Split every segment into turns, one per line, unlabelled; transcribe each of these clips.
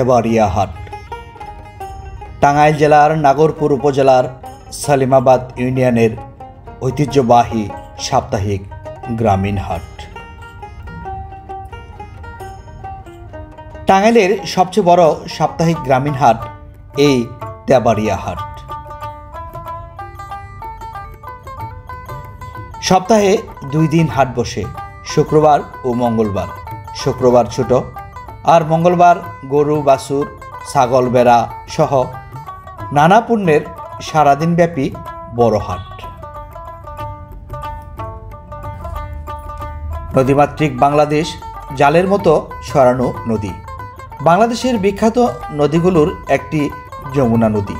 তেবাড়িয়া হাট। টাঙ্গাইল জেলার নাগরপুর উপজেলার সালিমাবাদ ইউনিয়নের ঐতিহ্যবাহী সাপ্তাহিক গ্রামীণ হাট। টাঙ্গাইলের সবচেয়ে বড় সাপ্তাহিক গ্রামীণ হাট এই তেবাড়িয়া হাট। সপ্তাহে 2 দিন হাট বসে, শুক্রবার ও মঙ্গলবার। শুক্রবার ছোট আর মঙ্গলবার গরু, বাছুর, ছাগল, বেড়া সহ নানা পণ্যের সারাদিনব্যাপী বড় হাট। নদীমাতৃক বাংলাদেশ জালের মতো ছড়ানো নদী। বাংলাদেশের বিখ্যাত নদীগুলোর একটি যমুনা নদী।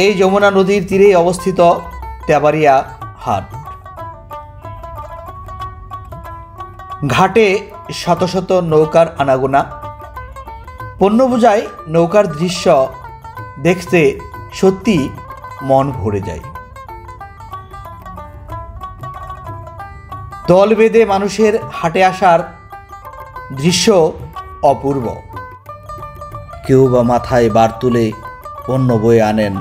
এই যমুনা নদীর তীরেই অবস্থিত তেবাড়িয়া হাট। ঘাটে শত শত নৌকার আনাগোনা, পণ্য বোঝাই নৌকার দৃশ্য দেখতে সত্যি মন ভরে যায়। দল বেঁধে মানুষের হাটে আসার দৃশ্য অপূর্ব। কেউ বা মাথায় বার তুলে পণ্য বয়ে আনেন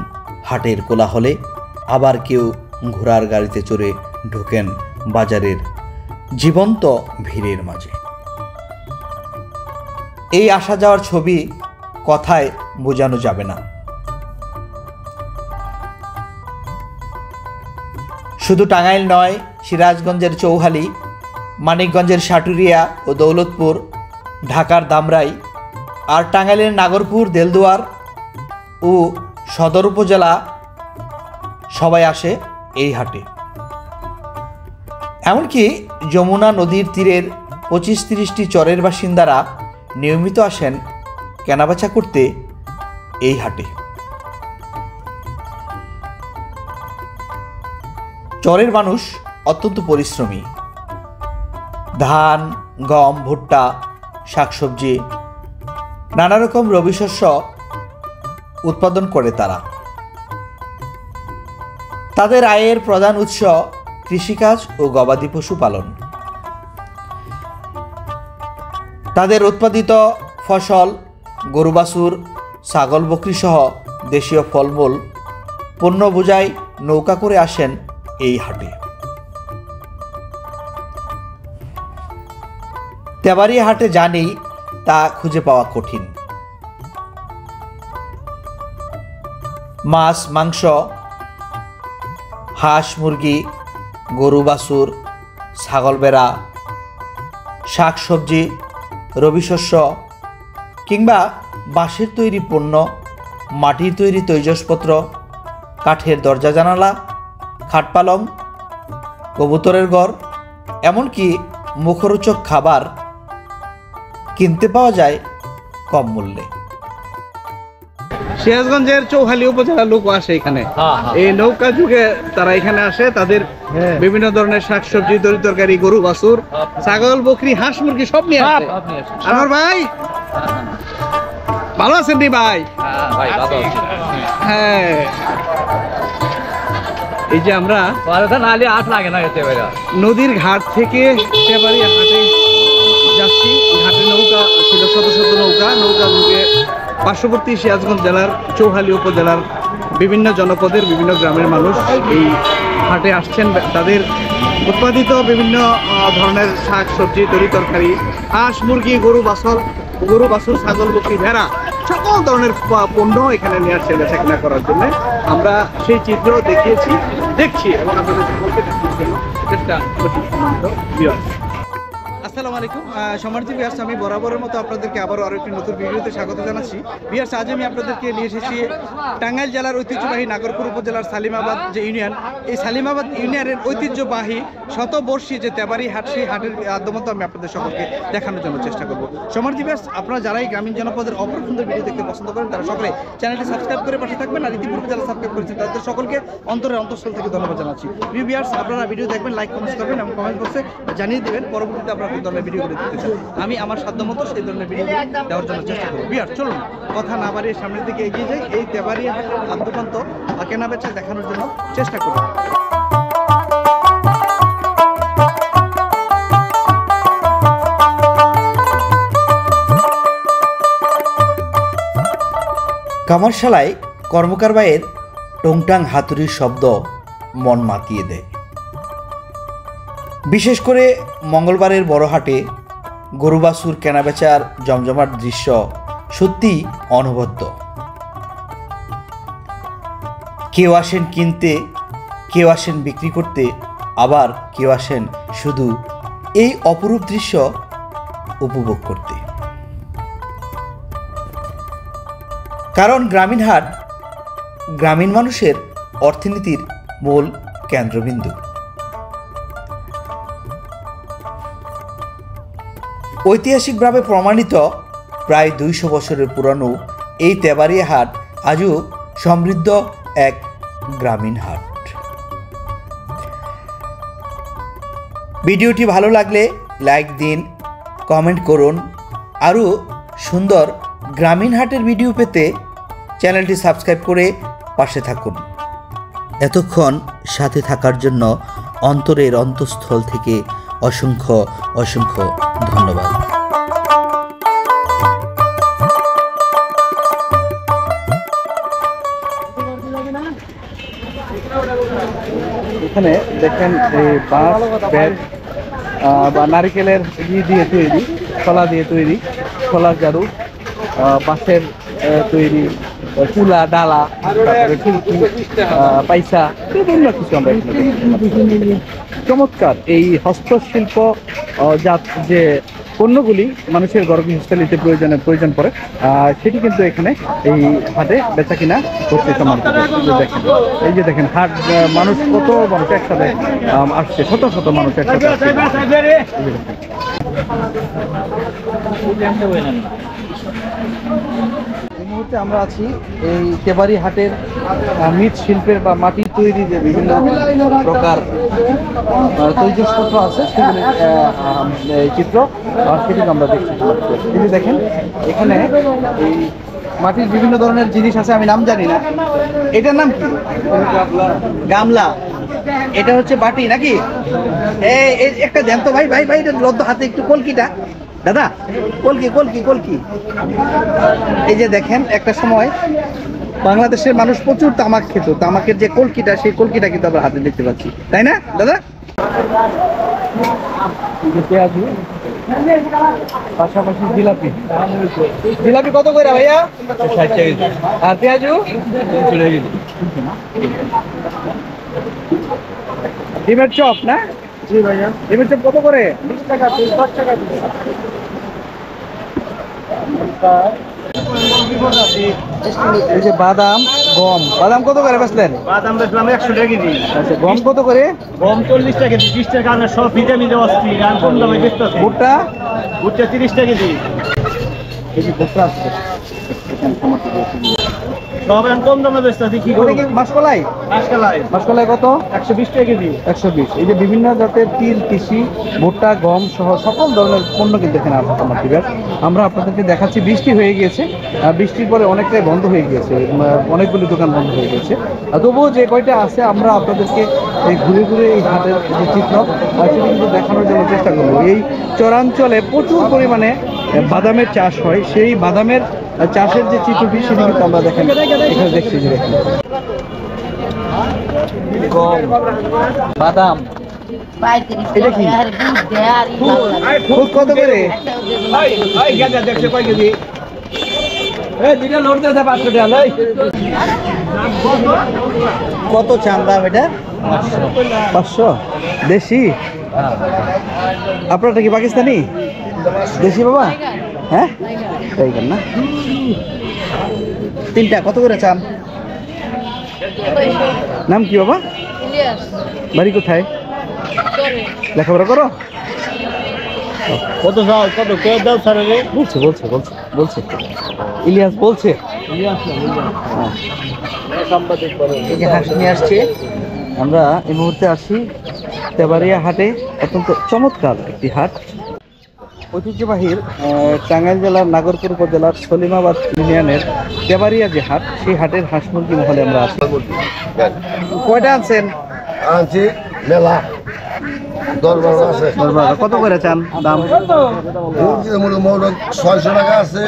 হাটের কোলাহলে, আবার কেউ ঘোড়ার গাড়িতে চড়ে ঢোকেন বাজারের জীবন্ত ভিড়ের মাঝে। এই আসা যাওয়ার ছবি কথায় বোঝানো যাবে না। শুধু টাঙ্গাইল নয়, সিরাজগঞ্জের চৌহালি, মানিকগঞ্জের সাটুরিয়া ও দৌলতপুর, ঢাকার দামরাই আর টাঙ্গাইলের নাগরপুর, দেলদুয়ার ও সদর উপজেলা সবাই আসে এই হাটে। এমনকি যমুনা নদীর তীরের 25-30টি চরের বাসিন্দারা নিয়মিত আসেন কেনাবেচা করতে এই হাটে। চরের মানুষ অত্যন্ত পরিশ্রমী। ধান, গম, ভুট্টা, শাকসবজি, নানা রকম রবি শস্য উৎপাদন করে তারা। তাদের আয়ের প্রধান উৎস কৃষিকাজ ও গবাদি পশু পালন। তাদের উৎপাদিত ফসল, গরু, বাছুর, ছাগল, বকরি সহ দেশীয় ফলমূল পণ্য বোঝাই নৌকা করে আসেন এই হাটে। তেবাড়িয়া হাটে যা নেই তা খুঁজে পাওয়া কঠিন। মাছ, মাংস, হাঁস, মুরগি, গরু, বাছুর, ছাগল, বেড়া, শাক সবজি, রবি শস্য কিংবা বাঁশের তৈরি পণ্য, মাটির তৈরি তৈজসপত্র, কাঠের দরজা জানালা, খাট পালং, কবুতরের ঘর, এমনকি মুখরোচক খাবার কিনতে পাওয়া যায় কম মূল্যে।
সিরাজগঞ্জের চৌহালি উপজেলার লোক আসে এখানে। এই নৌকা যুগে তারা এখানে আসে, তাদের বিভিন্ন ধরনের শাকসবজি, তরি তরকারি, গরু, বাছুর, ছাগল, বকরি, হাঁস, মুরগি সব নিয়ে আসে। আমার ভাই ভালো আছেন নি ভাই? হ্যাঁ, এই যে আমরা নদীর ঘাট থেকে তেবাড়িয়া হাটে যাচ্ছি। ঘাটে নৌকা ছিল, শত শত নৌকা। নৌকা যুগে পার্শ্ববর্তী সিরাজগঞ্জ জেলার চৌহালি উপজেলার বিভিন্ন জনপদের বিভিন্ন গ্রামের মানুষ এই হাটে আসছেন। তাদের উৎপাদিত বিভিন্ন ধরনের শাক সবজি, তরি তরকারি, হাঁস, মুরগি, গরু, বাছুর, ছাগল, বকরি, ভেড়া, সকল ধরনের পণ্য এখানে নিয়ে আসছে বেচা কেনা করার জন্য। আমরা সেই চিত্র দেখছি এবং আপনাদের সকলকে দেখানোর জন্য চেষ্টা করছি। আসসালামু আলাইকুম সম্মানিত ভিউয়ার্স, আমি বরাবরের মতো আপনাদেরকে আবারও আরও একটি নতুন ভিডিওতে স্বাগত জানাচ্ছি। ভিউয়ার্স, আজ আমি আপনাদেরকে নিয়ে এসেছি টাঙ্গাইল জেলার ঐতিহ্যবাহী নাগরপুর উপজেলার সালিমাবাদ যে ইউনিয়ন, এই সালিমাবাদ ইউনিয়নের ঐতিহ্যবাহী শতবর্ষী যে তেবাড়ি হাট, সেই হাটের আদ্যমতো আমি আপনাদের সকলকে দেখানোর জন্য চেষ্টা করব। সম্মানিত ভিউয়ার্স, আপনারা যারা এই গ্রামীণ জনপদের অপর সুন্দর ভিডিও দেখতে পছন্দ করেন তারা সকলে চ্যানেলটি সাবস্ক্রাইব করে পাশে থাকবেন, আর ইতিপূর্বে যারা সাবস্ক্রাইব করেছেন তাদের সকলকে অন্তঃস্থল থেকে ধন্যবাদ জানাচ্ছি। ভিউয়ার্স, আপনারা ভিডিও দেখবেন, লাইক কমেন্ট করবেন এবং কমেন্ট বক্সে জানিয়ে দেবেন পরবর্তীতে আপনারা কোন ধরনের ভিডিওগুলো দেখতে চান। আমি আমার সাধ্যমতো সেই ধরনের ভিডিও দেওয়ার জন্য চেষ্টা করব। ভিউয়ার্স, চলুন কথা না বাড়িয়ে সামনের দিকে এগিয়ে যাই, এই তেবাড়িয়া হাটের আদ্যপান্ত কেনাবেচা দেখানোর জন্য চেষ্টা করি।
কামারশালায় কর্মকার ভাইয়ের টংটাং হাতুড়ির শব্দ মন মাতিয়ে দেয়। বিশেষ করে মঙ্গলবারের বড় হাটে গরু বাছুর কেনাবেচার জমজমাট দৃশ্য সত্যি অনবদ্য। কেউ আসেন কিনতে, কেউ আসেন বিক্রি করতে, আবার কেউ আসেন শুধু এই অপরূপ দৃশ্য উপভোগ করতে। কারণ গ্রামীণ হাট গ্রামীণ মানুষের অর্থনীতির মূল কেন্দ্রবিন্দু। ঐতিহাসিকভাবে প্রমাণিত প্রায় 200 বছরের পুরানো এই তেবাড়িয়া হাট আজও সমৃদ্ধ এক গ্রামীণ হাট। ভিডিওটি ভালো লাগলে লাইক দিন, কমেন্ট করুন। আরও সুন্দর গ্রামীণ হাটের ভিডিও পেতে চ্যানেলটি সাবস্ক্রাইব করে পাশে থাকুন। এতক্ষণ সাথে থাকার জন্য অন্তরের অন্তঃস্থল থেকে অসংখ্য অসংখ্য ধন্যবাদ।
এখানে দেখেন এই বাঁশ ব্যাট বা নারিকেলের দিয়ে তৈরি, খোলা দিয়ে তৈরি, খোলার জারু, বাঁশের তৈরি কুলা, ডালা, তারপরে খিড়কি, পাইসা, বিভিন্ন কিছু আমরা চমৎকার এই হস্তশিল্প জাত যে পণ্যগুলি মানুষের গৃহস্থালিতে প্রয়োজন পড়ে, সেটি কিন্তু এখানে এই হাটে বেচা কিনা করতে সমাপ্ত। দেখেন এই যে দেখেন হাট, মানুষ কত মানুষ একসাথে আসছে, শত শত মানুষ একসাথে আসছে। এই মুহূর্তে আমরা আছি এই তেবাড়ি হাটের মৃৎ শিল্পের বা মাটির তৈরি যে বিভিন্ন প্রকার তৈজসপত্র আছে সেগুলির চিত্র, সেটিকে আমরা দেখছি। তিনি দেখেন এখানে এই মাটির বিভিন্ন ধরনের জিনিস আছে, আমি নাম জানি না। এটার নাম কি? গামলা। এটা হচ্ছে বাটি নাকি? একটা দেন তো ভাই, ভাই ভাই এটা লদ্দ হাতে একটু কলকিটা দাদা, কলকি কলকি কলকি। এই যে দেখেন একটা সময় বাংলাদেশের মানুষ প্রচুর তামাক খেত, তামাকের যে কলকিটা, সেই কলকিটা কিন্তু আমরা হাতে দেখতে পাচ্ছি, তাই না দাদা? পাশাপাশি জিলাপি, জিলাপি কত করে ভাইয়া? 60 টাকা। আর পেঁয়াজু? ডিমের চপ না? জি ভাইয়া। ডিমের চপ কত করে? 20 টাকা। 10 টাকা। এই যে বাদাম, গম, বাদাম কত করে বেচলেন?
বাদাম বেচলাম 100 টাকা কেজি।
আচ্ছা, গম কত করে?
গম 40 টাকা কেজি। 20 টাকা কারণে সব ভিটামিন অস্থির আর কম দামে বেচতেছে।
ভুট্টা?
ভুট্টা 30 টাকা কেজি।
এই যে ভুট্টা আছে
সব এখন কম দামে বেচতেছে। কি করে?
মাসকলাই? মাসকলাই কত?
120 টাকা কেজি।
120। এই যে বিভিন্ন জাতের তিল, তিসি, ভুট্টা, গম সহ সকল ধরনের পণ্য কিন্তু এখানে আছে। আমরা আপনাদেরকে দেখাচ্ছি। বৃষ্টি হয়ে গিয়েছে, বৃষ্টির পরে অনেকটাই বন্ধ হয়ে গিয়েছে, অনেকগুলি দোকান বন্ধ হয়ে গেছে। তবুও যে কয়টা আছে আমরা আপনাদেরকে এই ঘুরে ঘুরে এই হাটের যে চিত্র সেটি কিন্তু দেখানোর জন্য চেষ্টা করবো। এই চরাঞ্চলে প্রচুর পরিমাণে বাদামের চাষ হয়, সেই বাদামের চাষের যে চিত্রটি সেটি কিন্তু আমরা দেখেন এখানে দেখছি। যে দেখেন গম, বাদাম, এটা কি কত করে? কত চান দাম এটা? 500। দেশি? আপনারটা কি পাকিস্তানি? দেশি বাবা? হ্যাঁ, টাইগার না? তিনটা কত করে চান? নাম কি বাবা? বাড়ি কোথায়? লেখাপড়া করো?
কত দাও? কত কে দাও স্যার?
বলছে বলছে বলছে বলছে ইলিয়াস বলছে। হাঁস নিয়ে আসছে। আমরা এই মুহূর্তে আসি তেবাড়িয়া হাটে। অত্যন্ত চমৎকার একটি হাট, ঐতিহ্যবাহীর টাঙ্গাইল জেলার নাগরপুর উপজেলার সলিমাবাদ ইউনিয়নের তেবাড়িয়া যে হাট, সেই হাটের হাঁস মুরগি মহলে আমরা আছি। কয়টা আনছেন?
আনছি মেলা। 10-12 আছে।
কত করে চান দাম?
মুরগি মোটামুটি 600 টাকা আছে,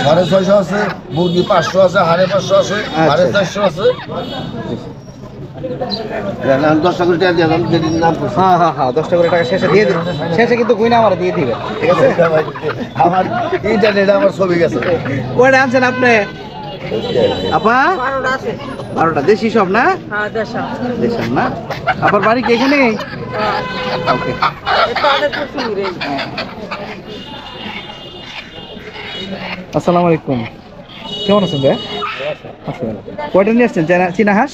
650 আছে, মুরগি 500 আছে, 550 আছে, 450 আছে। 10 টাকা দিয়ে দিলাম, যেদিন নাম করছি।
হ্যাঁ 10 টাকা করে টাকা শেষে দিয়ে দিন, শেষে কিন্তু গুইনা আমার দিয়ে দিবে, ঠিক আছে?
আমার ইন্টারনেটে আমার ছবি গেছে।
কয়টা আনছেন আপনি আপা? 12টা দেশি সব না? দেশার না? আপনার বাড়ি কি এখানে? ওকে। আসসালামু আলাইকুম, কেমন আছেন ভাই? কয়টা নিয়ে আসছেন চীনা হাঁস?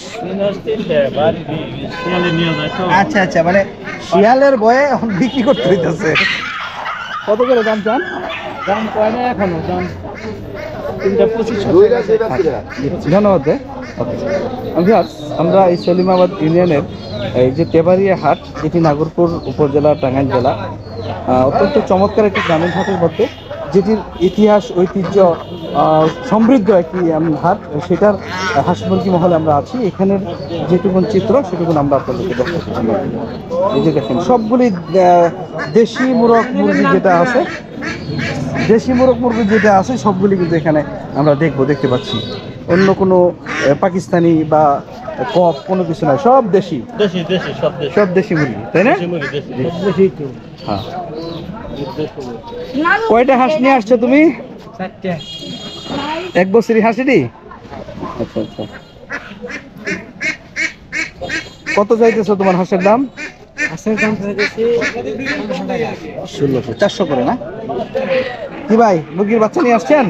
আচ্ছা আচ্ছা, মানে শিয়ালের ভয়ে বিক্রি করতে হইতেছে। কত করে দাম চান? দাম কয় না এখনো, দাম 325। ধন্যবাদ। আমরা এই সলিমাবাদ ইউনিয়নের এই যে তেবাড়িয়া হাট, এটি নাগরপুর উপজেলা, টাঙ্গাইল জেলা, অত্যন্ত চমৎকার একটি গ্রামীণ হাটের মধ্যে, যেটির ইতিহাস ঐতিহ্য সমৃদ্ধ একটি হাট, সেটার হাঁস মুরগি মহলে আমরা আছি। এখানের যেটুকুন চিত্র সেটুকুন আমরা আপনাদেরকে দেখাচ্ছি। এই যে দেখেন সবগুলি দেশি মুরগ মুরগি যেটা আছে, দেশি মোরগ মুরগি যেটা আছে সবগুলি কিন্তু এখানে আমরা দেখতে পাচ্ছি। অন্য কোনো পাকিস্তানি বা কক কোনো কিছু নয়, সব দেশি সব দেশি মুরগি, তাই না? হ্যাঁ। কয়টা হাঁস নিয়ে আসছো তুমি? 4টা। 1 বছরই হাঁসেরই? আচ্ছা আচ্ছা। কত চাইতেছো তোমার হাঁসের দাম? হাঁসের দাম চাইতেছি 1600, 400 করে না? কি ভাই, মুরগির বাচ্চা নিয়ে আসছেন?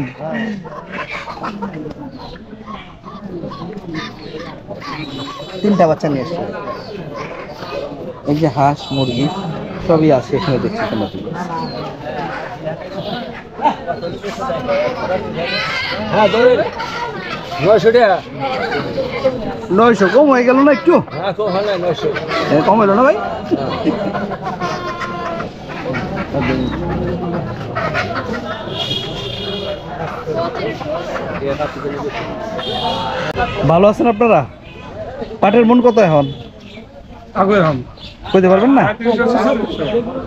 তিনটা বাচ্চা নিয়ে আসছেন। এই যে হাঁস মুরগি সবই আছে এখানে, দেখছি তোমরা।
900 টাকা।
900 কম হয়ে গেল না একটু? কম হলো না ভাই? ভালো আছেন আপনারা? পাটের মন কত এখন? কইতে পারবেন না?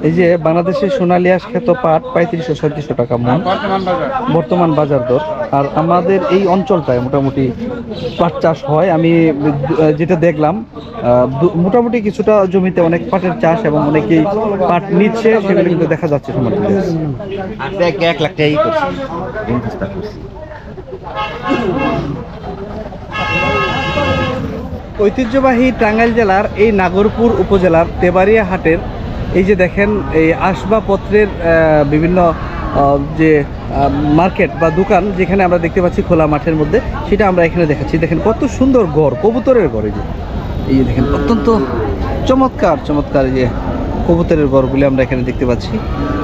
এই যে বাংলাদেশের সোনালী আঁশ খ্যাত পাট 3500-3700 টাকা মন বর্তমান বাজার দর। আর আমাদের এই অঞ্চলটায় মোটামুটি পাট চাষ হয়। আমি যেটা দেখলাম, মোটামুটি কিছুটা জমিতে অনেক পাটের চাষ এবং অনেকেই পাট নিচ্ছে, সেগুলো কিন্তু দেখা যাচ্ছে।
1 লাখ টাকাই করছি।
ঐতিহ্যবাহী টাঙ্গাইল জেলার এই নাগরপুর উপজেলার তেবাড়িয়া হাটের এই যে দেখেন, এই আসবাবপত্রের বিভিন্ন যে মার্কেট বা দোকান যেখানে আমরা দেখতে পাচ্ছি খোলা মাঠের মধ্যে, সেটা আমরা এখানে দেখাচ্ছি। দেখেন কত সুন্দর ঘর, কবুতরের ঘর। এই যে দেখেন অত্যন্ত চমৎকার চমৎকার যে কবুতরের ঘরগুলি আমরা এখানে দেখতে পাচ্ছি।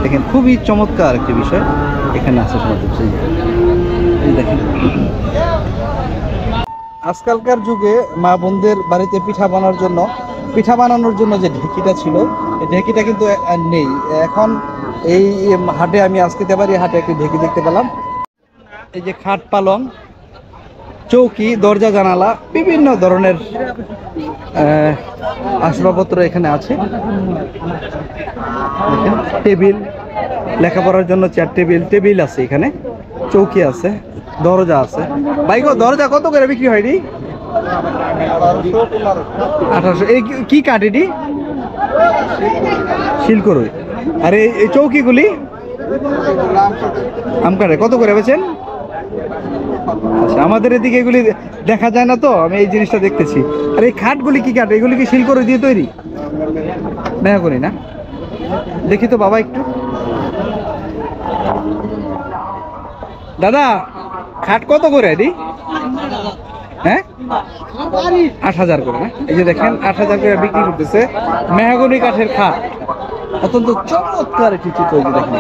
দেখেন খুবই চমৎকার একটি বিষয় এখানে আছে। এই দেখেন আজকালকার যুগে মা বোনদের বাড়িতে পিঠা বানানোর জন্য যে ঢেঁকিটা ছিল, এই ঢেঁকিটা কিন্তু নেই এখন। এই হাটে আমি আজকে তেবাড়িয়া হাটে একটি ঢেঁকি দেখতে পেলাম। এই যে খাট পালং, চৌকি, দরজা জানালা, বিভিন্ন ধরনের আসবাবপত্র এখানে আছে। টেবিল, লেখাপড়ার জন্য চেয়ার টেবিল আছে এখানে, চৌকি আছে, দরজা আছে। ভাই গো, দরজা কত করে বিক্রি হয়নি? 1800। এই কি কাঠ? এটি শিলকরই। আর এই চৌকিগুলি আম কাঠে। কত করে বেচেন? আচ্ছা, আমাদের এদিকে এগুলি দেখা যায় না তো, আমি এই জিনিসটা দেখতেছি। আর এই খাটগুলি কি কাঠ? এগুলি কি শিলকরই দিয়ে তৈরি? দেখা করি না, দেখি তো বাবা একটু। দাদা, খাট কত করে এটি? হ্যাঁ, 8000 করে না? এই যে দেখেন 8000 করে বিক্রি করতেছে মেহগনি কাঠের খাট। অত্যন্ত চমৎকার একটি চিত্র। এই যে দেখেন,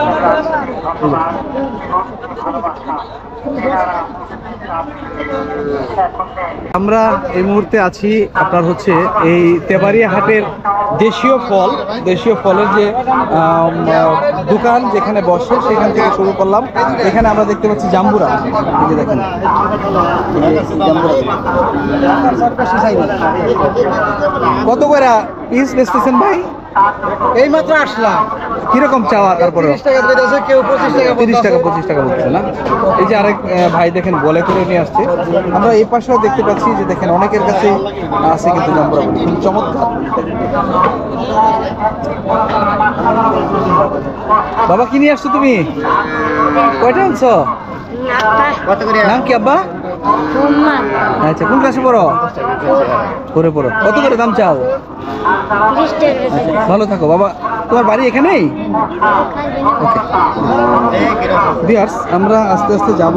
আমরা এই মুহূর্তে আছি আপনার হচ্ছে এই তেবাড়িয়া হাটের দেশীয় ফলের যে দোকান যেখানে বসে, সেখান থেকে শুরু করলাম। এখানে আমরা দেখতে পাচ্ছি জাম্বুরা। এই যে দেখেন কত করে পিস বেচতেছেন ভাই? এই মাত্র আসলাম। কিরকম চাওয়া? তারপরে
30 টাকা দিতেছে, কেউ 25 টাকা
30 টাকা 25 টাকা বলছে না? এই যে আরেক ভাই দেখেন বলে করে নিয়ে আসছে। আমরা এই পাশেও দেখতে পাচ্ছি যে দেখেন অনেকের কাছে আছে কিন্তু জাম্বুরা খুব চমৎকার। বাবা কি নিয়ে আসছো তুমি? কয়টা আনছো?
কত করে?
নাম কি আব্বা? আচ্ছা, কোন ক্লাসে পড়ো? পড়ে পড়ো। কত করে দাম চাও? ভালো থাকো বাবা। তোমার বাড়ি এখানেই? ভিউয়ার্স, আমরা আস্তে আস্তে যাব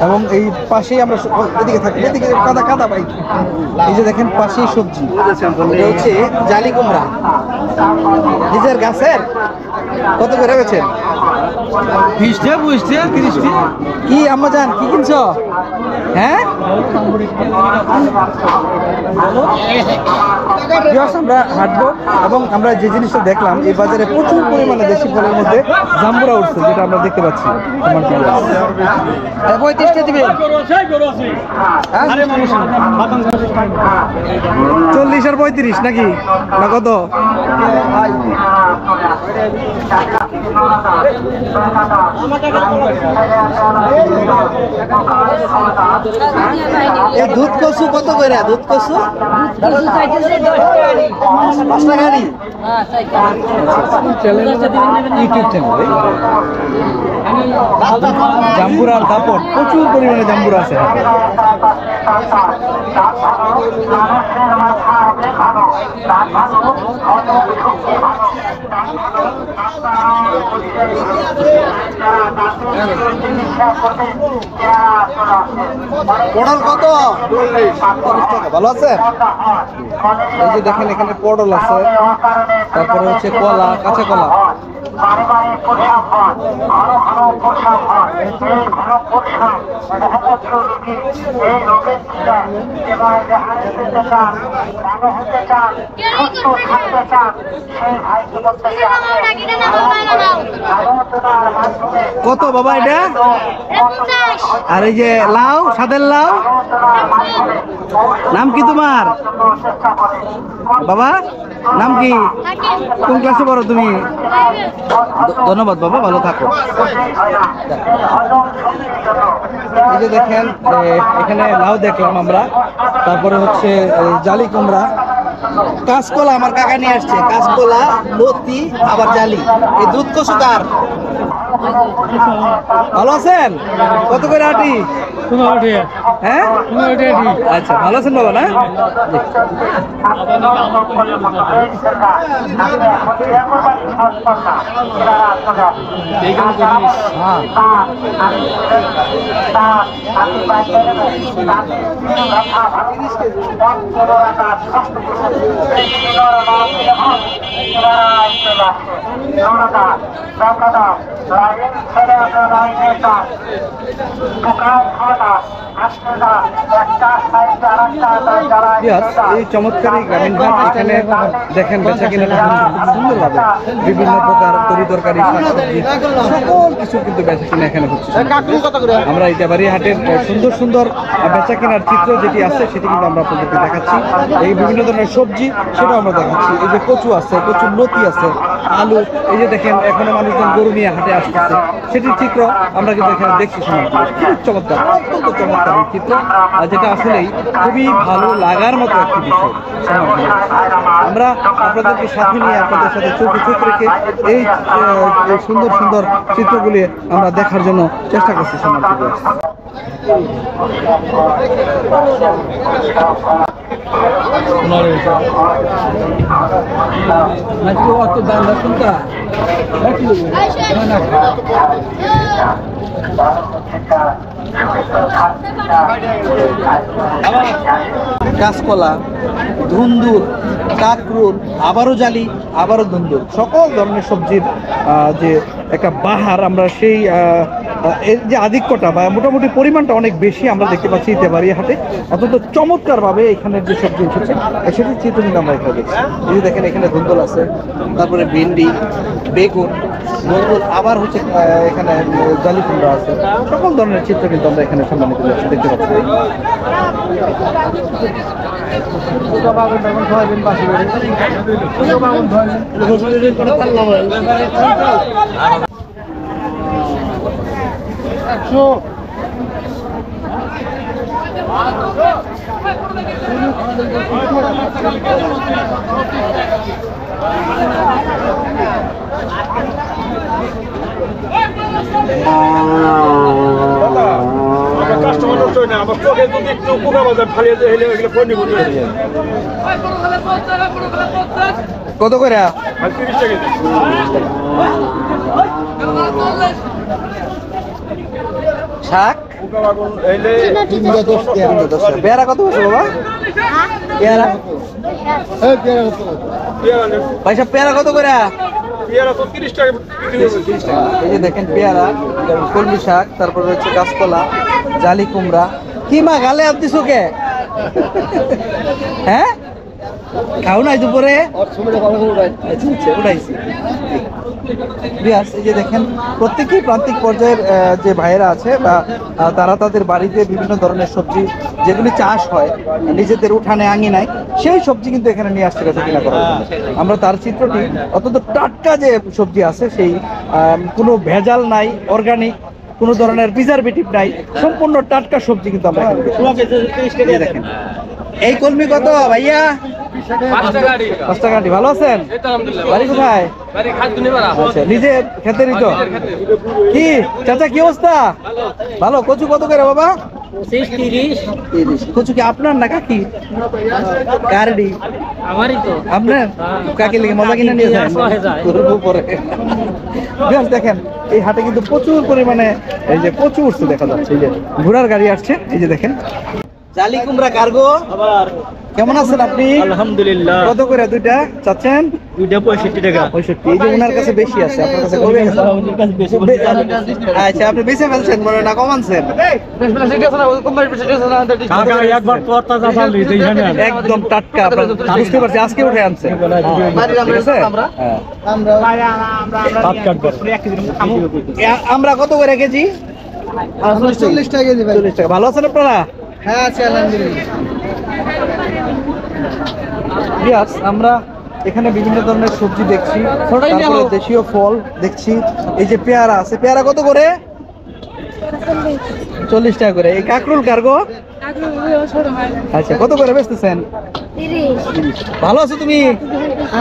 এবং এই পাশেই আমরা এদিকে থাকি, এদিকে কাদা কাদা ভাই। এই যে দেখেন পাশেই সবজি, এটা হচ্ছে জালি কুমড়া নিজের গাছের। কত করে বেচেন? 20 টাকা 20 টাকা 30 টাকা। কি আম্মা জান কি কিনছো? হ্যাঁ ভিউয়ার্স, আমরা হাঁটবো এবং আমরা যে জিনিসটা দেখলাম এই বাজারে প্রচুর পরিমাণে দেশি ফলের মধ্যে জাম্বুরা উঠছে, যেটা আমরা দেখতে পাচ্ছি। আমার 35 টা দিবেন? 40 আর 35 নাকি না কত? এই দুধ কচু কত করে? দুধ কচু 5 টাকা গাড়ি। ইউটিউব চ্যানেল জাম্বুরার দাপট, প্রচুর পরিমাণে জাম্বুরা আছে হাটে। পটল কত? 40 টাকা। ভালো আছে? এই যে দেখেন এখানে পটল আছে, তারপরে হচ্ছে কলা, কাঁচা কলা। কত বাবা এটা? আর এই যে লাউ, সাদের লাউ, নাম কি তোমার বাবা? নাম কি? কোন ক্লাসে পড়ো তুমি? ধন্যবাদ বাবা, ভালো থাকো। এই যে দেখেন এখানে লাউ দেখলাম আমরা, তারপরে হচ্ছে জালি কুমড়া, কাঁচকলা আমার কাকা নিয়ে আসছে, কাঁচকলা, লতি, আবার জালি। এই দুধ কচু কার? ভালো আছেন? কত করে আটি? 15 টাকা। হ্যাঁ 15 টাকা। আচ্ছা, ভালো আছেন বাবা? না এই চমৎকার এই গ্রামীণ হাট, এখানে দেখেন বেচা কিনা সুন্দরভাবে বিভিন্ন প্রকার তরি তরকারি, শাকসবজি, সকল কিছু কিন্তু বেচা কিনা এখানে হচ্ছে। আমরা এই জাবারি হাটের সুন্দর সুন্দর বেচা কেনার চিত্র যেটি আছে সেটি কিন্তু আমরা আপনাদেরকে দেখাচ্ছি। এই বিভিন্ন ধরনের সবজি সেটাও আমরা দেখাচ্ছি। এই যে কচু আছে, কচুর লতি আছে, আলু। এই যে দেখেন এখনো মানুষজন গরু নিয়ে হাটে আসতেছে, সেটির চিত্র আমরা কিন্তু এখানে দেখছি। খুব চমৎকার, অত্যন্ত চমৎকার এই চিত্র, যেটা আসলেই খুবই ভালো লাগার মতো একটি বিষয়। আমরা আপনাদেরকে সাথে নিয়ে আপনাদের সাথে চোখে চোখ রেখে এই সুন্দর সুন্দর চিত্রগুলি আমরা দেখার জন্য চেষ্টা করছি। কাঁচকলা, ধুন্দুর, কাকরুল, আবারও জালি, আবারও ধুন্দুর, সকল ধরনের সবজির যে একটা বাহার, আমরা সেই এর যে আধিক্যটা বা মোটামুটি পরিমাণটা অনেক বেশি আমরা দেখতে পাচ্ছি ইতেবাড়িয়া হাটে। অত্যন্ত চমৎকারভাবে এখানের যে সবজি এসেছে সেটির চিত্র কিন্তু আমরা এখানে দেখছি। এই যে দেখেন এখানে ধুন্দল আছে, তারপরে ভেন্ডি, বেগুন, নতুন আবার হচ্ছে এখানে জালি কুমড়া আছে, সকল ধরনের চিত্র কিন্তু আমরা এখানে সম্মানিত দেখতে পাচ্ছি। সয়াবিন বাসি কত করে? শাক পেয়ারা কত বলছো বাবা? পেয়ারা পয়সা পেয়ারা কত করে? এই যে দেখেন পেয়ারা, কলমি শাক, তারপর হচ্ছে কাঁচকলা, জালি কুমড়া। কি মা গালে আপ দিছো কে? হ্যাঁ খাও নাই দুপুরে? উঠাইছি। এই যে দেখেন প্রত্যেকই প্রান্তিক পর্যায়ের যে ভাইয়েরা আছে বা তারা তাদের বাড়িতে বিভিন্ন ধরনের সবজি যেগুলি চাষ হয় নিজেদের উঠানে আঙিনায়, সেই সবজি কিন্তু এখানে নিয়ে আসতে গেছে কিনা করার জন্য। আমরা তার চিত্রটি অত্যন্ত টাটকা যে সবজি আছে সেই কোনো ভেজাল নাই, অর্গানিক কোনো ধরনের প্রিজারভেটিভ নাই, সম্পূর্ণ টাটকা সবজি কিন্তু আমরা এখানে দেখেন। এই কলমি কত ভাইয়া? 5 টাকা। ভালো আছেন? বাড়ি কোথায়? আচ্ছা, নিজে ক্ষেতেরই তো? কি চাচা কি অবস্থা? ভালো। কচু কত করে বাবা? 30। কচু কি আপনার না কাকি? কারডি আমারই তো। আপনার কাকি লেগে মজা কিনে নিয়ে যায় পরে। দেখেন এই হাটে কিন্তু প্রচুর পরিমাণে এই যে কচু উঠছে দেখা যাচ্ছে। এই যে ঘোড়ার গাড়ি আসছে, এই যে দেখেন জালি কুমড়া কার্গো। কেমন আছেন আপনি?
আলহামদুলিল্লাহ।
কত করে দুইটা চাচ্ছেন?
দুইটা 65 টাকা।
65। এই যে ওনার কাছে বেশি আছে, আপনার কাছে কমে গেছে? আচ্ছা, আপনি বেশি ফেলছেন মনে না কমানছেন? একদম টাটকা, বুঝতে পারছি আজকে উঠে আনছেন। আমরা কত করে কেজি? 40 টাকা কেজি। 40 টাকা। ভালো আছেন আপনারা? হ্যাঁ আছি আলহামদুলিল্লাহ। আমরা এখানে বিভিন্ন ধরনের সবজি দেখছি, তারপরে দেশীয় ফল দেখছি। এই যে পেয়ারা আছে, পেয়ারা কত করে? 40 টাকা করে। এই কাকরুল কার্গো? আচ্ছা, কত করে বেচতেছেন? 30। ভালো আছো তুমি?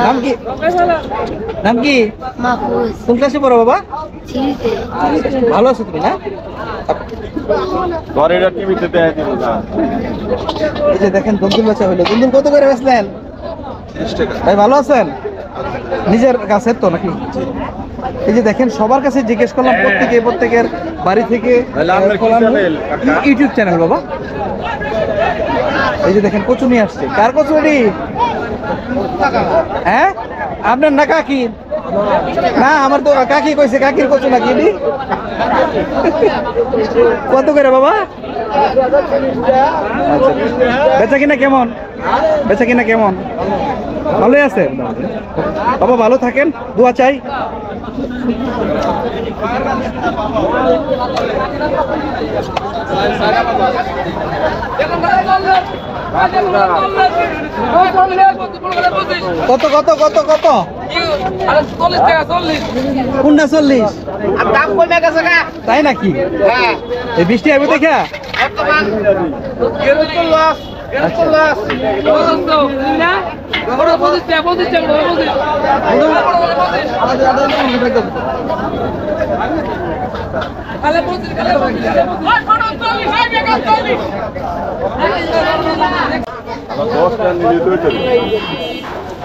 নাম কি? নাম কি? কোন ক্লাসে পড়ো বাবা? ভালো আছো তুমি না? এই যে দেখেন দুন্দুল বেচা হইলো। দুন্দুল কত করে বেচলেন? 30 টাকা। ভাই ভালো আছেন? নিজের কাছে তো নাকি? এই যে দেখেন সবার কাছে জিজ্ঞেস করলাম, প্রত্যেকের বাড়ি থেকে ইউটিউব চ্যানেল বাবা। এই যে দেখেন কচু নিয়ে আসছে। কার কচু এটি? হ্যাঁ আপনার না কাকি? না আমার তো কাকি কইছে কাকির কচু নাকি? কত করে বাবা? বেচা কিনা কেমন? বেচা কিনা কেমন? ভালোই আছে বাবা, ভালো থাকেন, দোয়া চাই। কত কত কত কত? কোনটা 40? তাই নাকি? এই বৃষ্টি আইব দেখা?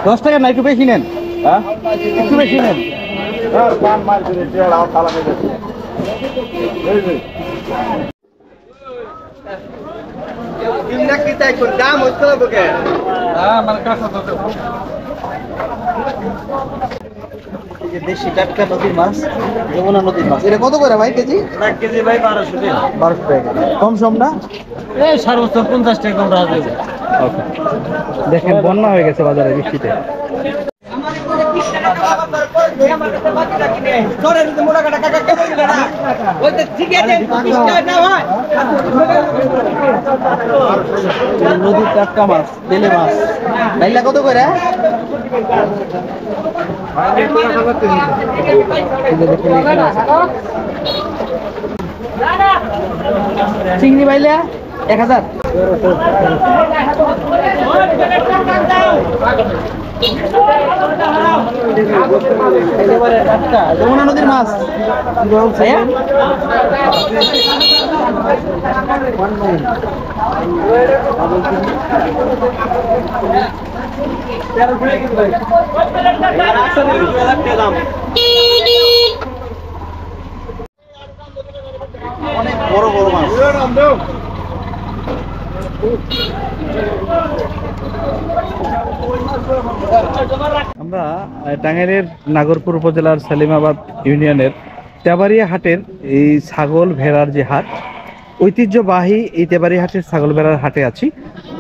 দশ টাকা না একটু বেশি নেন? একটু বেশি নেন। দাম হচ্ছে না তোকে? আমার কাছে যে দেশি টাটকা নদীর মাছ, যমুনা নদীর মাছ। এটা কত করে ভাই কেজি?
1 কেজি ভাই 1200 টাকা।
1200 টাকা। কম সম না?
এই সর্বোচ্চ 50 টাকা কম রাখা যাবে।
ওকে। দেখেন বন্যা হয়ে গেছে বাজারে বৃষ্টিতে। নদীর টাটকা মাছ, তেলে মাছ। বাইলা কত করে? চিংড়ি বাইলা 1000। যমুনা নদীর মাছ ভাইয়া? অনেক বড় বড় মাছ। আমরা টাঙ্গাইলের নাগরপুর উপজেলার সালিমাবাদ ইউনিয়নের তেবাড়িয়া হাটের এই ছাগল ভেড়ার যে হাট, ঐতিহ্যবাহী এই তেবাড়িয়া হাটের ছাগল ভেড়ার হাটে আছি।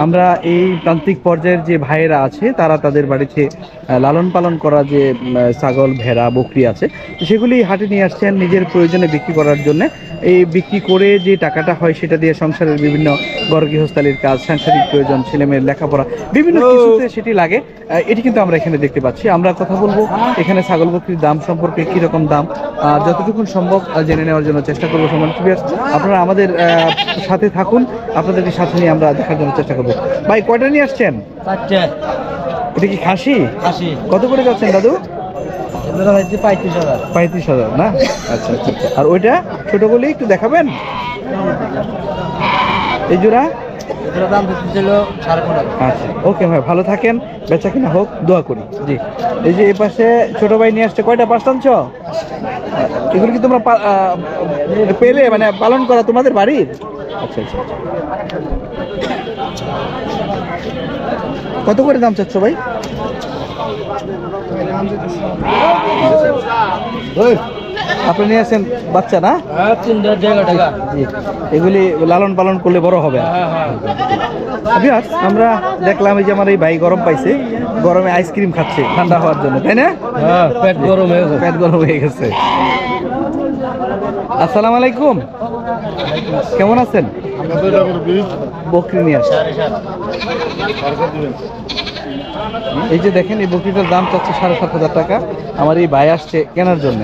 আমরা এই প্রান্তিক পর্যায়ের যে ভাইয়েরা আছে তারা তাদের বাড়িতে লালন পালন করা যে ছাগল ভেড়া বকরি আছে সেগুলি হাটে নিয়ে আসছেন নিজের প্রয়োজনে বিক্রি করার জন্য। এই বিক্রি করে যে টাকাটা হয় সেটা দিয়ে সংসারের বিভিন্ন ঘর গৃহস্থালির কাজ, সাংসারিক প্রয়োজন, ছেলেমেয়ের লেখাপড়া, বিভিন্ন কিছুতে সেটি লাগে। এটি কিন্তু আমরা এখানে দেখতে পাচ্ছি। আমরা কথা বলবো এখানে ছাগল বকরির দাম সম্পর্কে, কীরকম দাম যতটুকু সম্ভব জেনে নেওয়ার জন্য চেষ্টা করবো। সম্মানিত ভিউয়ার্স, আপনারা আমাদের সাথে থাকুন, আপনাদেরকে সাথে নিয়ে আমরা দেখার জন্য চেষ্টা করবো। ভাই কয়টা নিয়ে আসছেন?
4টা।
এটা কি খাসি?
খাসি।
কত করে যাচ্ছেন দাদু?
এগুলো হচ্ছে 35,000।
35,000 না? আচ্ছা আচ্ছা। আর ওইটা ছোটগুলি একটু দেখাবেন? এই জোড়া?
এগুলোর দাম দিচ্ছিল 15,500 টাকা।
আচ্ছা, ওকে ভাই, ভালো থাকেন, বেচা কিনা হোক, দোয়া করি। জি। এই যে এই পাশে ছোট ভাই নিয়ে আসছে, কয়টা? 5 টানছ? এগুলো কি তোমরা পেলে মানে পালন করা তোমাদের বাড়ির? আচ্ছা আচ্ছা। কত করে দাম চাচ্ছ ভাই? আপনি নিয়ে আসেন বাচ্চা না?
হ্যাঁ, 3,500 টাকা।
জি। এগুলি লালন পালন করলে বড় হবে। ভিউয়ার্স, আমরা দেখলাম এই যে আমার এই ভাই গরম পাইছে, গরমে আইসক্রিম খাচ্ছে ঠান্ডা হওয়ার জন্য, তাই না?
হ্যাঁ, পেট গরম হয়ে গেছে।
পেট গরম হয়ে গেছে। আসসালামু আলাইকুম, কেমন আছেন? বকরি নিয়ে আসছে। এই যে দেখেন, এই বকরিটার দাম চাচ্ছে 7,500 টাকা। আমার এই ভাই আসছে কেনার জন্য।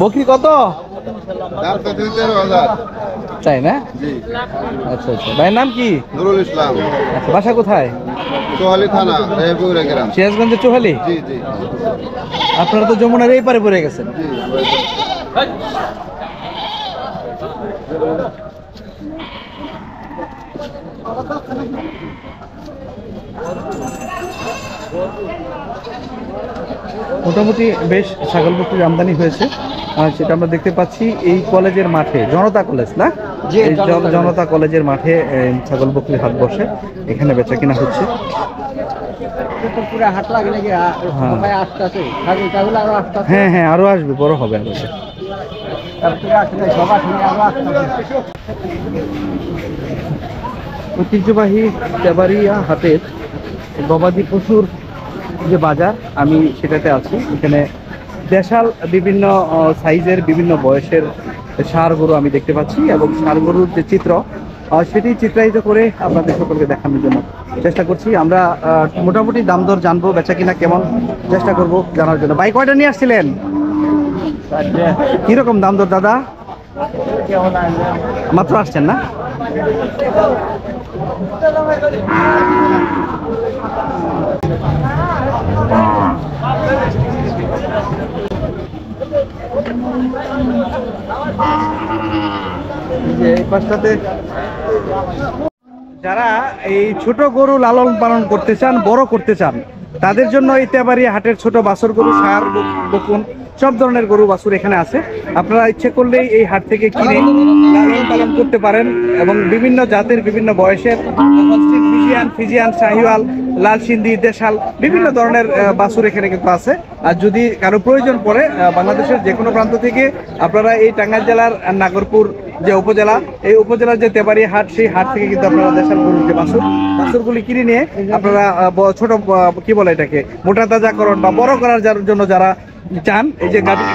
বকরি কত? তাই না? আচ্ছা আচ্ছা। ভাইয়ের নাম কি?
নুরুল ইসলাম।
আচ্ছা, বাসা কোথায়?
চোহালি থানা, রেহপুরা গ্রাম।
সিরাজগঞ্জের চোহালি?
জি জি
আপনারা তো যমুনার এই পারে পড়ে গেছেন। মোটামুটি বেশ ছাগল বকরির আমদানি হয়েছে, সেটা আমরা দেখতে পাচ্ছি এই কলেজের মাঠে, জনতা কলেজ না? এই জনতা কলেজের মাঠে ছাগল বকরির হাট বসে, এখানে বেচা কিনা হচ্ছে। হ্যাঁ হ্যাঁ, আরো আসবে, বড় হবে আরো। ঐতিহ্যবাহী তেবাড়িয়া হাটের গবাদি পশুর যে বাজার, আমি সেটাতে আছি। এখানে দেশাল বিভিন্ন সাইজের, বিভিন্ন বয়সের ষাঁড় গরু আমি দেখতে পাচ্ছি, এবং ষাঁড় গরুর যে চিত্র সেটি চিত্রায়িত করে আপনাদের সকলকে দেখানোর জন্য চেষ্টা করছি। আমরা মোটামুটি দাম দর জানবো, বেচা কিনা কেমন চেষ্টা করব জানার জন্য। ভাই কয়টা নিয়ে আসছিলেন? কিরকম দাম দর দাদা? মাত্র আসছেন না? এই পাশটাতে যারা এই ছোট গরু লালন পালন করতে চান, বড় করতে চান, তাদের জন্য এই তেবাড়িয়া হাটের ছোট বাছুর গরু, ষাঁড়, বকুন, সব ধরনের গরু বাছুর এখানে আছে। আপনারা ইচ্ছে করলেই এই হাট থেকে কিনে লালন পালন করতে পারেন। এবং বিভিন্ন জাতের বিভিন্ন বয়সের ফিজিয়ান, শাহিওয়াল, লাল সিন্ধি, দেশাল বিভিন্ন ধরনের বাছুর এখানে কিন্তু আছে। আর যদি কারো প্রয়োজন পড়ে বাংলাদেশের যে কোনো প্রান্ত থেকে আপনারা এই টাঙ্গাইল জেলার নাগরপুর যে উপজেলা, এই উপজেলার যে তেবাড়িয়া হাট, সেই হাট থেকে কিন্তু আপনারা দেশাল গরুর যে বাছুরগুলি কিনে নিয়ে আপনারা ছোট কি বলে এটাকে মোটা তাজাকরণ বা বড় করার জন্য যারা চান, এই যে গাভী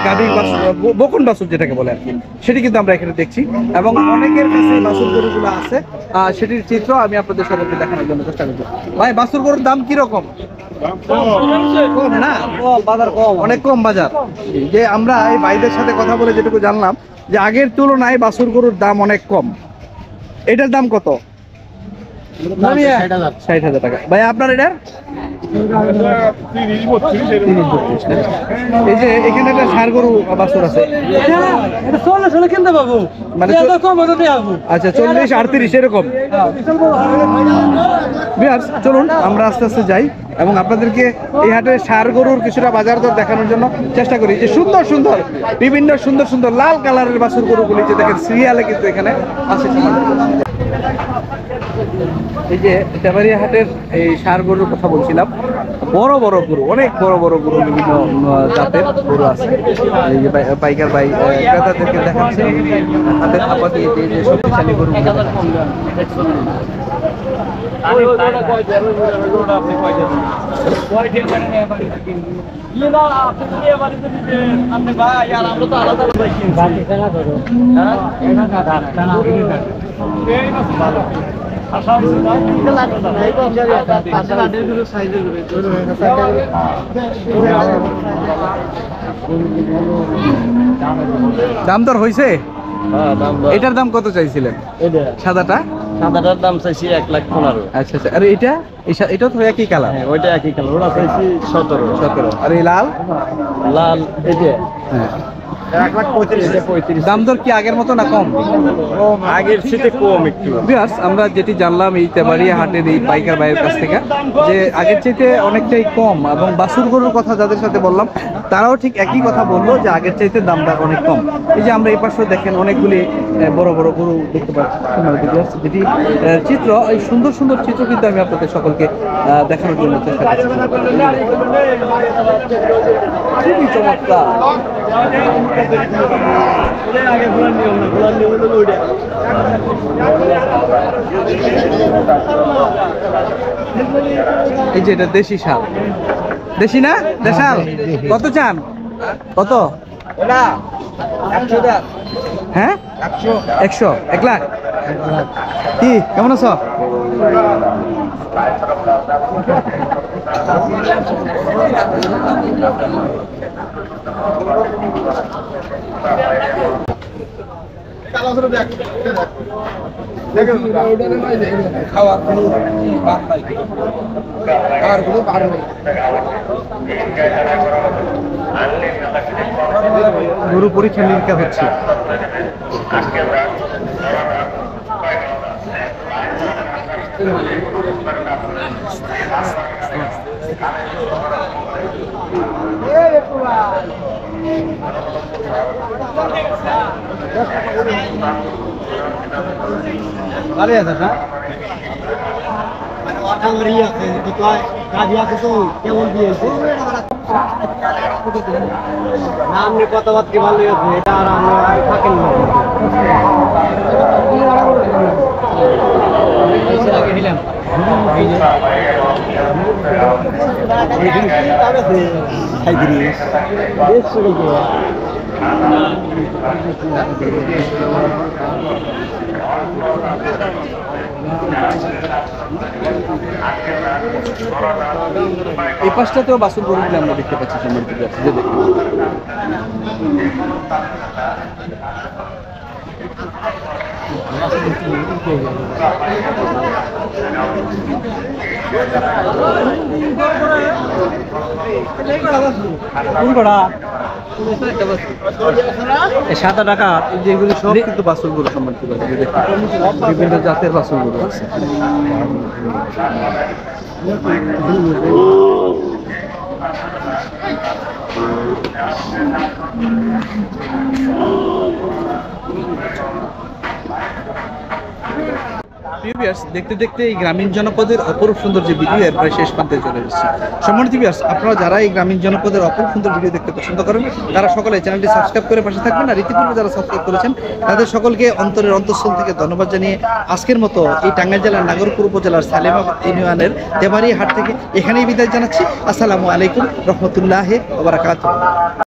বকুন বাছুর যেটাকে বলে আর কি, সেটি কিন্তু আমরা এখানে দেখছি এবং অনেকের কাছে বাছুর গরুগুলো আছে। সেটির চিত্র আমি আপনাদের সকলকে দেখানোর জন্য চেষ্টা করছি। ভাই, বাছুর গরুর দাম কিরকম? কম না? বাজার কম, অনেক কম বাজার। যে আমরা এই ভাইদের সাথে কথা বলে যেটুকু জানলাম যে আগের তুলনায় বাছুর গরুর দাম অনেক কম। এটার দাম কত? 60,000 টাকা। ভাই, আপনার এটার? 30-32। এই যে এখানে একটা ষাঁড় গরু বাছুর আছে, মানে আচ্ছা 40-38 এরকম। চলুন আমরা আস্তে আস্তে যাই এবং আপনাদেরকে এই হাটে ষাঁড় গরুর কিছুটা বাজার দর দেখানোর জন্য চেষ্টা করি। যে সুন্দর সুন্দর বিভিন্ন সুন্দর সুন্দর লাল কালারের বাছুর গরুগুলি যে দেখেন সিরিয়ালে কিন্তু এখানে আছে। এই যে তেবাড়িয়া হাটের এই ষাঁড় গরুর কথা বলছিলাম, বড় বড় গরু, অনেক বড় বড় গরু, বিভিন্ন জাতের গরু আছে। এই যে পাইকার ভাই ক্রেতাদেরকে দেখাচ্ছে হাতের হাপা দিয়ে যে শক্তিশালী গরু। দাম দর হয়েছে? এটার দাম কত চাইছিলেন? সাদাটা?
সাদাটার দাম চাইছি 1,15,000।
আচ্ছা আচ্ছা। আর এটা তো একই কালার?
ওইটা একই কালার, ওটা চাইছি 17।
আর এই লাল?
লাল এটা
হ্যাঁ
1,35,000।
দাম দর কি আগের মতো না কম?
আগের চেয়ে কম একটু।
আমরা যেটি জানলাম এই তেবাড়িয়া হাটের এই পাইকার ভাইয়ের কাছ থেকে যে আগের চাইতে অনেকটাই কম, এবং বাছুর গরুর কথা যাদের সাথে বললাম তারাও ঠিক একই কথা বললো যে আগের চাইতে দামটা অনেক কম। এই যে আমরা এই পাশে দেখেন অনেকগুলি বড় বড় গরু দেখতে পাচ্ছি, যেটি চিত্র, এই সুন্দর সুন্দর চিত্র কিন্তু আমি আপনাদের সকলকে দেখানোর জন্য চেষ্টা করছি। খুবই চমৎকার। এই যে এটা দেশি ষাঁড়, দেশি না দেশাল? কত চান? কত? হ্যাঁ 100, 1 লাখ। কি কেমন আছো? গরু পরীক্ষা নিরীক্ষা হচ্ছে। ভালো আছে না?
কেমন দিয়েছে না আপনি কথাবার্তা ভালো আছে, এটা আর আমরা থাকেন না।
এই পাশটাতেও বাছুর গরুগুলো আমরা দেখতে পাচ্ছি সম্মানিত দর্শক। যে দেখুন
টাকা
যেগুলি সব কিন্তু বাছুর গরু সম্মানিত দর্শক। যে দেখুন বিভিন্ন জাতের বাছুর গরু আছে। প্রিয় ভিউয়ার্স, দেখতে দেখতে এই গ্রামীণ জনপদের অপরূপ সুন্দর যে ভিডিও এর প্রায় শেষ প্রান্তে চলে এসেছে। সম্মানিত ভিউয়ার্স, আপনারা যারা এই গ্রামীণ জনপদের অপরূপ সুন্দর ভিডিও দেখতে পছন্দ করেন তারা সকলে চ্যানেলটি সাবস্ক্রাইব করে পাশে থাকবেন। আর ইতিপূর্বে যারা সাবস্ক্রাইব করেছেন তাদের সকলকে অন্তরের অন্তঃস্থল থেকে ধন্যবাদ জানিয়ে আজকের মতো এই টাঙ্গাইল জেলার নাগরপুর উপজেলার সালিমাবাদ ইউনিয়নের তেবাড়িয়া হাট থেকে এখানেই বিদায় জানাচ্ছি। আসসালামু আলাইকুম রহমতুল্লাহি ওয়া বারাকাতুহু।